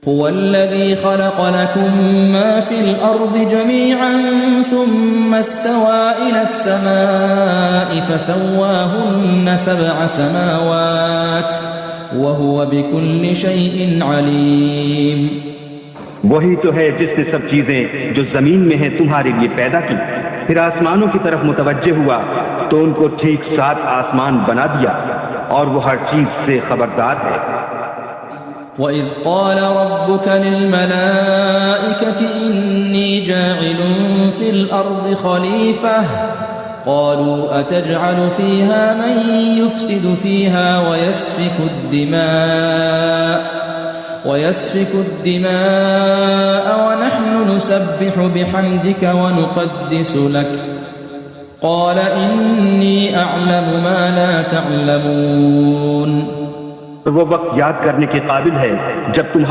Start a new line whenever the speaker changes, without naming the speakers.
هو الذي خلق لكم ما في الأرض جميعا ثم استوى إلى السماء فسواهن 7 سماوات وهو بكل شيء عليم.
وہی تو ہے جس نے سب چیزیں جو زمین میں ہیں تمہارے لیے پیدا کی، پھر آسمانوں کی طرف متوجہ ہوا تو ان کو ٹھیک 7 آسمان بنا دیا، اور وہ ہر چیز سے خبردار ہے.
وَإِذْ قَالَ رَبُّكَ لِلْمَلَائِكَةِ إِنِّي جَاعِلٌ فِي الْأَرْضِ خَلِيفَةً قَالُوا أَتَجْعَلُ فِيهَا مَن يُفْسِدُ فِيهَا وَيَسْفِكُ الدِّمَاءَ وَنَحْنُ نُسَبِّحُ بِحَمْدِكَ وَنُقَدِّسُ لَكَ قَالَ إِنِّي أَعْلَمُ مَا لَا تَعْلَمُونَ.
وہ وقت یاد کرنے کے قابل ہے جب تمہارے